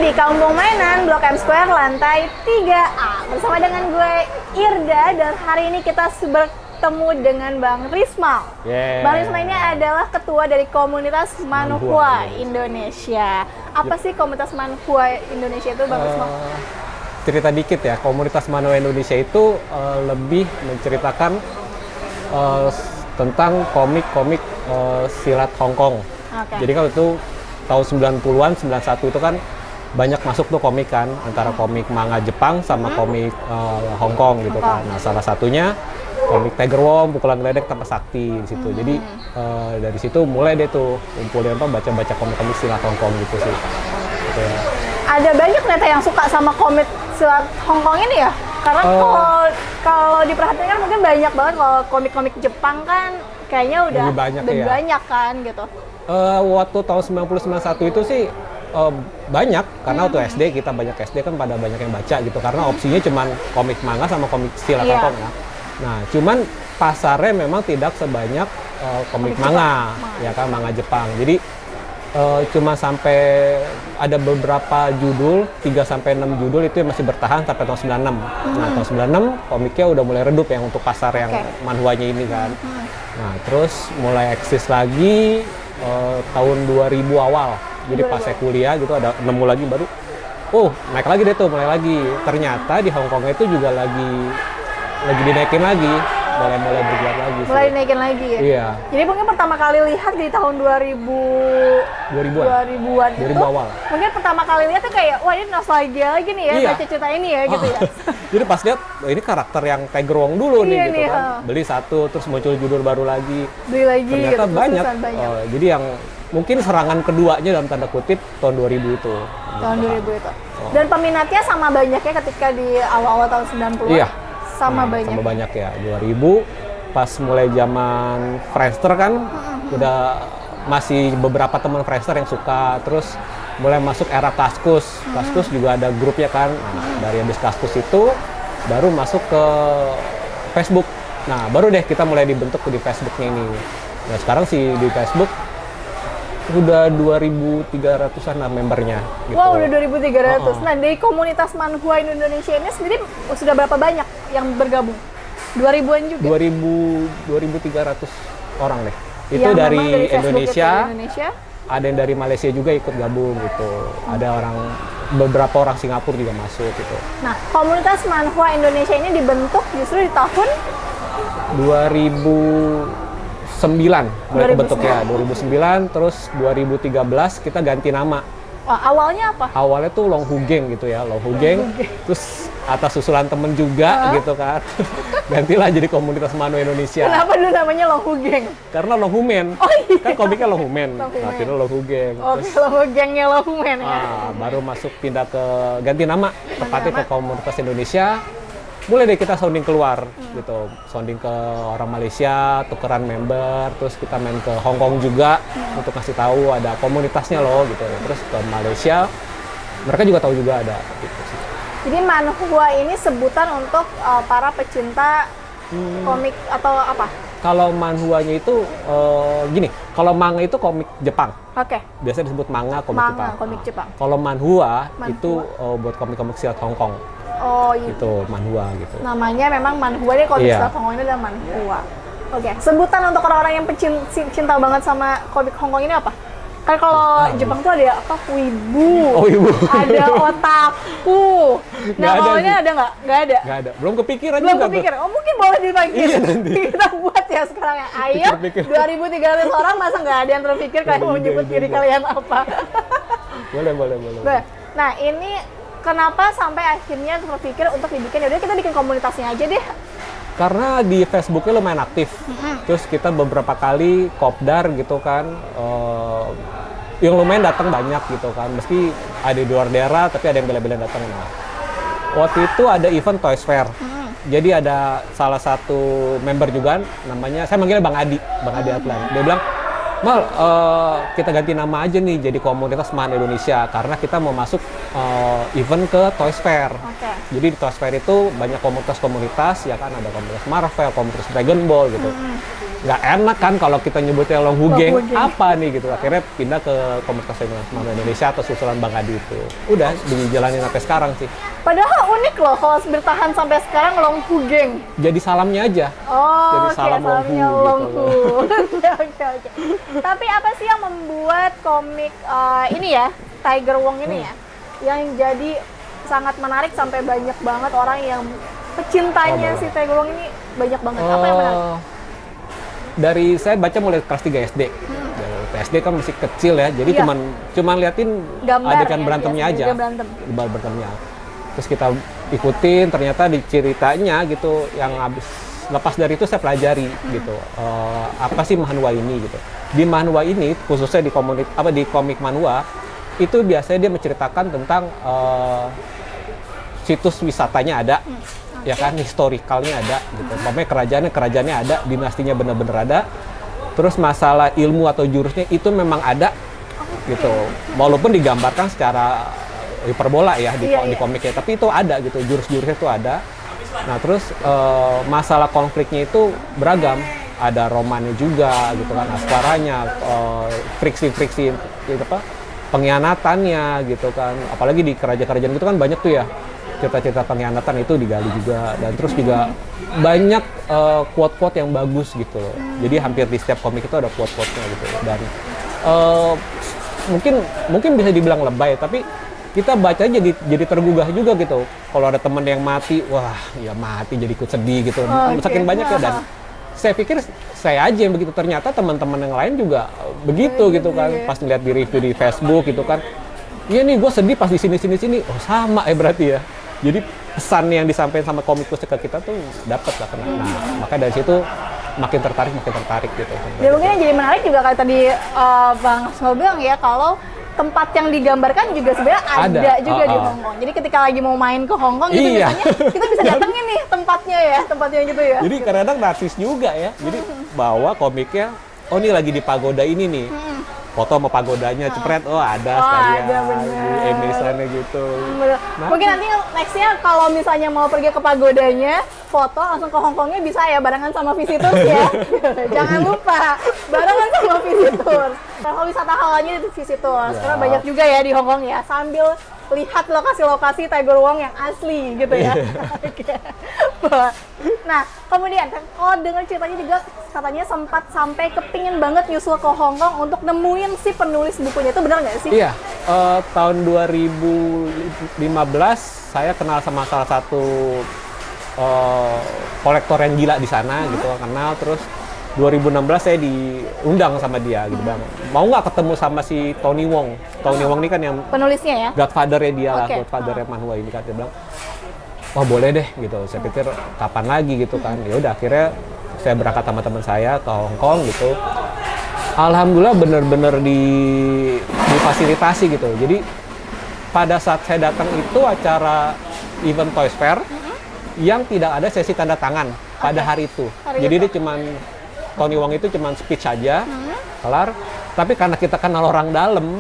di Kampung Mainan Blok M Square lantai 3A bersama dengan gue Irda, dan hari ini kita bertemu dengan Bang Rismal. Bang Rismal ini adalah ketua dari komunitas Manhua Indonesia. Apa sih komunitas Manhua Indonesia itu, Bang Rismal? Cerita dikit ya, komunitas Manhua Indonesia itu lebih menceritakan tentang komik-komik silat Hong Kong. Jadi kalau itu tahun 90-an, 91 itu kan banyak masuk tuh komik kan, antara komik manga Jepang sama komik Hong Kong gitu kan. Nah, salah satunya komik Tiger Worm, Pukulan Geledek Tanpa Sakti di situ. Jadi dari situ mulai deh tuh kumpulin baca-baca komik-komik silat Hong Kong gitu sih. Gitu ya. Ada banyak ternyata yang suka sama komik silat Hong Kong ini ya? Karena kalau diperhatikan mungkin banyak banget. Kalau komik-komik Jepang kan kayaknya udah lebih banyak kan gitu. Waktu tahun 90-91 itu sih banyak, karena waktu SD kita banyak SD kan pada banyak yang baca gitu, karena opsinya cuman komik manga sama komik silat Hong Kong ya. Nah, cuman pasarnya memang tidak sebanyak komik manga, ya kan, manga Jepang. Jadi cuma sampai ada beberapa judul, 3-6 judul itu yang masih bertahan sampai tahun 96. Nah, tahun 96 komiknya udah mulai redup yang untuk pasar yang manhwanya ini kan. Nah, terus mulai eksis lagi tahun 2000 awal. Jadi pas saya kuliah gitu ada nemu lagi baru, naik lagi deh tuh, mulai lagi. Ternyata di Hong Kong itu juga lagi dinaikin lagi. Mulai bergerak lagi sih. Mulai dinaikin lagi ya? Iya. Jadi mungkin pertama kali lihat di tahun 2000-an 2000 itu, awal. mungkin pertama kali lihat tuh kayak, wah ini nostalgia lagi nih ya, baca cerita ini ya gitu ya. Jadi pas lihat, ini karakter yang Tiger Wong dulu nih gitu kan. Beli satu, terus muncul judul baru lagi. Beli lagi. Ternyata gitu, banyak. Jadi yang mungkin serangan keduanya dalam tanda kutip tahun 2000 itu. Tahun 2000 itu. Dan peminatnya sama banyaknya ketika di awal-awal tahun 90-an? Iya. Sama banyak ya. 2000 pas mulai zaman Friendster kan udah masih beberapa teman Friendster yang suka, terus mulai masuk era Kaskus. Kaskus juga ada grupnya kan. Nah, dari habis Kaskus itu baru masuk ke Facebook. Nah, baru deh kita mulai dibentuk di Facebooknya ini. Nah, sekarang sih di Facebook udah 2.300-an lah membernya gitu. Wow, udah 2.300. Nah, dari komunitas Manhua Indonesia ini sendiri sudah berapa banyak yang bergabung? 2000-an juga? 2.300 orang deh. Itu yang dari Indonesia, ada yang dari Malaysia juga ikut gabung gitu. Ada beberapa orang Singapura juga masuk gitu. Nah, komunitas Manhua Indonesia ini dibentuk justru di tahun 2009 bentuk ya, 2009, terus 2013 kita ganti nama. Awalnya apa? Awalnya tuh Long Hu Gang gitu ya, Long Hu Gang. Terus atas usulan temen juga gitu kan, gantilah jadi komunitas Manhwa Indonesia. Kenapa dulu namanya Long Hu Gang? Karena Long Hu Men, kan komiknya Long Hu Men, tapi Long Hu Gang. Oke, Long Hu Gangnya Long Hu Men ya. Baru masuk pindah ke ganti nama, tepatnya ke komunitas Indonesia. Mulai deh kita sounding keluar gitu, sounding ke orang Malaysia, tukeran member, terus kita main ke Hong Kong juga untuk kasih tahu ada komunitasnya loh gitu. Terus ke Malaysia, mereka juga tahu juga ada gitu sih. Jadi Manhwa ini sebutan untuk para pecinta komik atau apa? Kalau manhwanya itu gini, kalau manga itu komik Jepang. Biasanya disebut manga komik Jepang. Kalau manhwa itu buat komik-komik silat Hong Kong. Itu Manhwa gitu. Namanya memang Manhwa, ini komik silat Hong Kong ini adalah Manhwa. Sebutan untuk orang-orang yang cinta banget sama komik Hong Kong ini apa? Kan kalau Jepang tuh ada apa? Wibu. Ada otaku. Nah, awalnya ada nggak? Nggak ada. Nggak ada. Belum kepikiran juga. Belum kepikiran. Mungkin boleh dipanggil. Kita buat ya sekarang ya. Ayo, 2.300 orang masa nggak ada yang terpikir kalian mau nyebut diri kalian apa? Boleh. Nah, ini kenapa sampai akhirnya terpikir untuk dibikin, yaudah kita bikin komunitasnya aja deh? Karena di Facebooknya lumayan aktif. Terus kita beberapa kali kopdar gitu kan, yang lumayan datang banyak gitu kan. Meski ada di luar daerah, tapi ada yang bela-belain datang. Nah, waktu itu ada event Toys Fair. Jadi ada salah satu member juga, namanya, saya manggilnya Bang Adi Atlan. Dia bilang, Mal, kita ganti nama aja nih jadi komunitas Man Indonesia karena kita mau masuk event ke Toys Fair. Jadi di Toys Fair itu banyak komunitas-komunitas, ya kan, ada komunitas Marvel, komunitas Dragon Ball gitu. Nggak enak kan kalau kita nyebutnya Longhu Gang, apa nih gitu. Akhirnya pindah ke komunitas Man Indonesia atau susulan Bang Adi itu. Udah dijalanin sampai sekarang sih. Padahal unik loh kalau bertahan sampai sekarang Longhu Gang. Jadi salamnya aja. Oh, jadi salam Longhu. Oke. Tapi apa sih yang membuat komik ini ya, Tiger Wong ini ya, yang jadi sangat menarik sampai banyak banget orang yang pecintanya si Tiger Wong ini banyak banget. Apa yang menarik? Dari saya baca mulai kelas 3 SD. SD kan masih kecil ya, jadi cuman liatin adegan berantemnya aja. Berantemnya. Terus kita ikutin, ternyata di ceritanya gitu, yang habis lepas dari itu saya pelajari gitu. Apa sih manhwa ini gitu. Di manhwa ini khususnya di komik manhwa itu biasanya dia menceritakan tentang situs wisatanya ada. Ya kan, historikalnya ada gitu. Pokoknya kerajaannya ada, dinastinya bener-bener ada. Terus masalah ilmu atau jurusnya itu memang ada gitu. Walaupun digambarkan secara hiperbola ya di komiknya, tapi itu ada gitu, jurus-jurusnya itu ada. Nah, terus masalah konfliknya itu beragam. Ada romannya juga gitu kan, askaranya, friksi-friksi gitu apa? Pengkhianatannya gitu kan. Apalagi di kerajaan-kerajaan gitu kan banyak tuh ya. Cerita-cerita pengkhianatan itu digali juga, dan terus juga banyak quote-quote yang bagus gitu loh. Jadi hampir di setiap komik itu ada quote-quote-nya gitu. Dan mungkin bisa dibilang lebay, tapi kita baca jadi tergugah juga gitu. Kalau ada temen yang mati, wah ya mati jadi ikut sedih gitu. Saking banyak ya, dan saya pikir saya aja yang begitu, ternyata teman-teman yang lain juga begitu gitu kan. Pas ngeliat di review di Facebook gitu kan, iya nih gue sedih pas di sini, oh sama berarti ya. Jadi pesan yang disampaikan sama komikus ke kita tuh dapat lah kena. Nah, makanya dari situ makin tertarik gitu. Ya mungkin yang jadi menarik juga kayak tadi Bang Asmul bilang ya, kalau tempat yang digambarkan juga sebenarnya ada juga di Hong Kong. Jadi ketika lagi mau main ke Hong Kong gitu misalnya, kita bisa datengin nih tempatnya gitu ya. Jadi kadang-kadang narsis juga ya. Jadi bawa komiknya, oh ini lagi di pagoda ini nih. Foto sama pagodanya, cepret, oh ada sekalian di emisannya gitu. Nah, mungkin nanti nextnya kalau misalnya mau pergi ke pagodanya, foto langsung ke Hongkongnya bisa ya, barengan sama visitors ya. Jangan lupa, barengan sama visitors. Kalau wisata halalnya itu visitors, karena banyak juga ya di Hongkong ya, sambil lihat lokasi-lokasi Tiger Wong yang asli gitu ya. Nah, kemudian kalau dengar ceritanya juga katanya sempat sampai kepingin banget nyusul ke Hong Kong untuk nemuin si penulis bukunya, itu benar nggak sih? Iya, tahun 2015 saya kenal sama salah satu kolektor yang gila di sana gitu, kenal. Terus 2016 saya diundang sama dia gitu, Bang. Mau nggak ketemu sama si Tony Wong? Tony Wong ini kan yang penulisnya ya? Godfather-nya dia lah, Godfather-nya manhwa ini kan. Dia bilang, wah boleh deh gitu. Saya pikir kapan lagi gitu kan. Ya udah, akhirnya saya berangkat sama teman saya ke Hong Kong gitu. Alhamdulillah bener-bener difasilitasi gitu. Jadi pada saat saya datang itu acara event Toys Fair yang tidak ada sesi tanda tangan pada hari itu. Jadi dia cuman Tony Wong itu cuma speech aja, kelar. Tapi karena kita kenal orang dalam,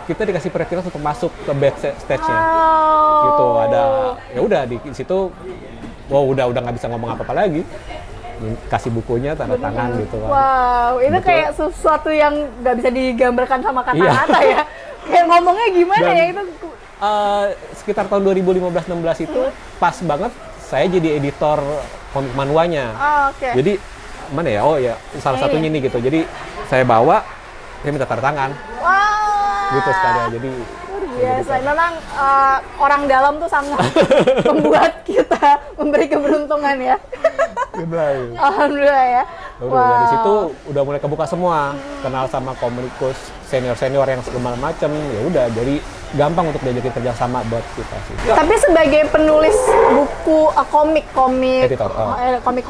kita dikasih privilege untuk masuk ke backstage-nya. Gitu, ada, ya udah di situ, wow udah nggak bisa ngomong apa-apa lagi. Kasih bukunya, tanda tangan gitu kan. Wow, itu kayak sesuatu yang nggak bisa digambarkan sama kata-kata ya. Kayak ngomongnya gimana ya itu? Sekitar tahun 2015-16 itu pas banget saya jadi editor komik manhwanya. Jadi mana ya? Oh ya, salah satunya ini gitu. Jadi saya bawa, saya minta tanda tangan. Wow. Gitu sekalian. Jadi biasa. Memang orang dalam tuh sangat membuat kita memberi keberuntungan ya. Alhamdulillah ya. Dari situ udah mulai kebuka semua. Kenal sama komikus senior-senior yang segala macam. Ya udah, jadi gampang untuk diajakin kerjasama buat kita sih. Tapi sebagai penulis buku komik Hong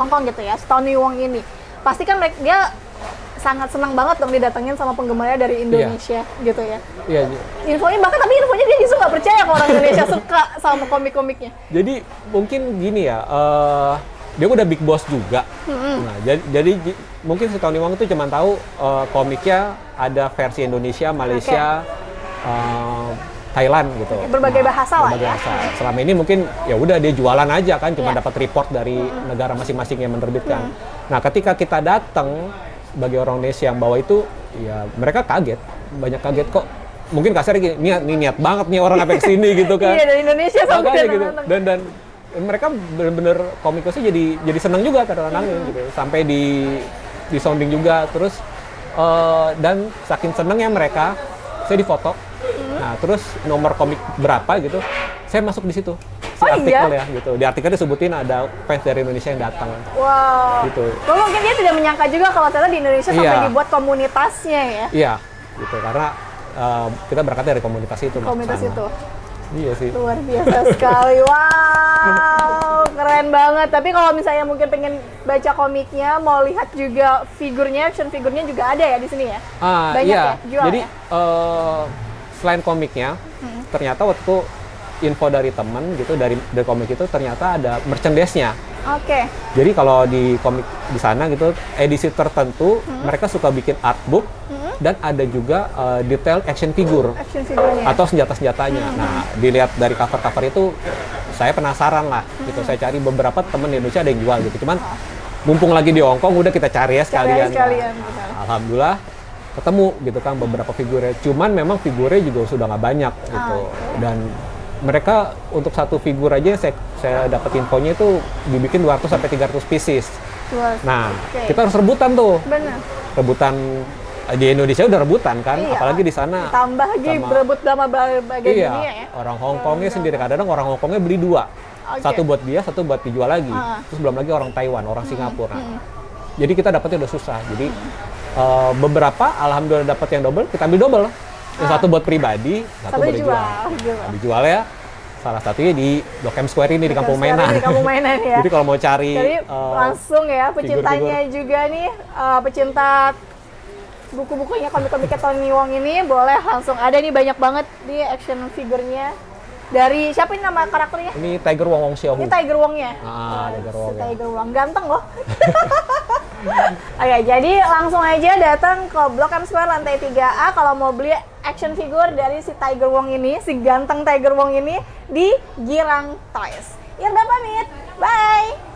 Kong gitu ya, Tony Wong ini, pasti kan dia sangat senang banget dong didatengin sama penggemarnya dari Indonesia gitu ya. Iya. Infonya dia justru nggak percaya kalau orang Indonesia suka sama komik-komiknya. Jadi mungkin gini ya, dia udah big boss juga. Nah, jadi mungkin si Tony Wong itu cuma tahu komiknya ada versi Indonesia, Malaysia, Thailand gitu. Berbagai bahasa lah berbagai ya. bahasa. Selama ini mungkin ya udah dia jualan aja kan, cuma dapat report dari negara masing-masing yang menerbitkan. Nah, ketika kita datang sebagai orang Indonesia yang bawa itu, ya mereka kaget, banyak kaget kok. Mungkin kasar gini, niat banget nih orang apa kesini gitu kan. Iya, dari Indonesia sampai gitu. Dan mereka bener-bener komikusnya jadi seneng juga kadang-kadang gitu. Sampai di sounding juga terus dan saking senengnya mereka, saya difoto. Nah, terus nomor komik berapa gitu, saya masuk di situ. Artikel ya gitu. Di artikelnya disebutin ada fans dari Indonesia yang datang. Wow. Gitu. Mungkin dia tidak menyangka juga kalau ternyata di Indonesia sampai dibuat komunitasnya ya. Iya, gitu. Karena kita berangkat dari komunitas itu. Komunitas itu. Iya sih. Luar biasa sekali. Wow, keren banget. Tapi kalau misalnya mungkin pengen baca komiknya, mau lihat juga figurnya, action figurnya juga ada ya di sini ya? Banyak iya. ya? Jual jadi, ya? Selain komiknya, ternyata waktu info dari temen gitu, dari komik itu ternyata ada merchandise-nya. Oke. Jadi kalau di komik di sana gitu, edisi tertentu, mereka suka bikin artbook, dan ada juga detail action figure atau senjata-senjatanya. Nah, dilihat dari cover-cover itu, saya penasaran lah gitu. Saya cari beberapa temen di Indonesia ada yang jual gitu. Cuman mumpung lagi di Hongkong, udah kita cari ya sekalian. Alhamdullah ketemu gitu kan beberapa figurnya. Cuman memang figurnya juga sudah nggak banyak gitu. Dan mereka untuk satu figur aja saya dapat infonya itu dibikin 200 sampai 300 pieces. Nah, kita harus rebutan tuh. Benar. Rebutan di Indonesia udah rebutan kan, apalagi di sana. Ditambah lagi berebut sama berbagai dunia ya. Orang Hongkongnya sendiri kadang-kadang orang Hongkongnya beli dua, satu buat dia, satu buat dijual lagi. Terus belum lagi orang Taiwan, orang Singapura. Jadi kita dapetnya udah susah. Jadi beberapa alhamdulillah dapat yang double, kita ambil double. Yang satu buat pribadi, satu buat dijual. Dijual ya. Salah satunya di Blok M Square ini di Kampung Mainan. Di Kampung Mainan ya. Jadi kalau mau cari langsung ya pecintanya juga nih, pecinta buku-bukunya komik-komiknya Tony Wong ini boleh langsung ada nih, banyak banget di action figurnya. Dari siapa ini nama karakternya? Ini Tiger Wong Xiaohu. Ini Tiger Wongnya. Tiger Wong. Tiger Wong ganteng loh. Oke, jadi langsung aja datang ke Blok M Square lantai 3A kalau mau beli action figure dari si Tiger Wong ini, si ganteng Tiger Wong ini di Girang Toys. Irda pamit. Bye.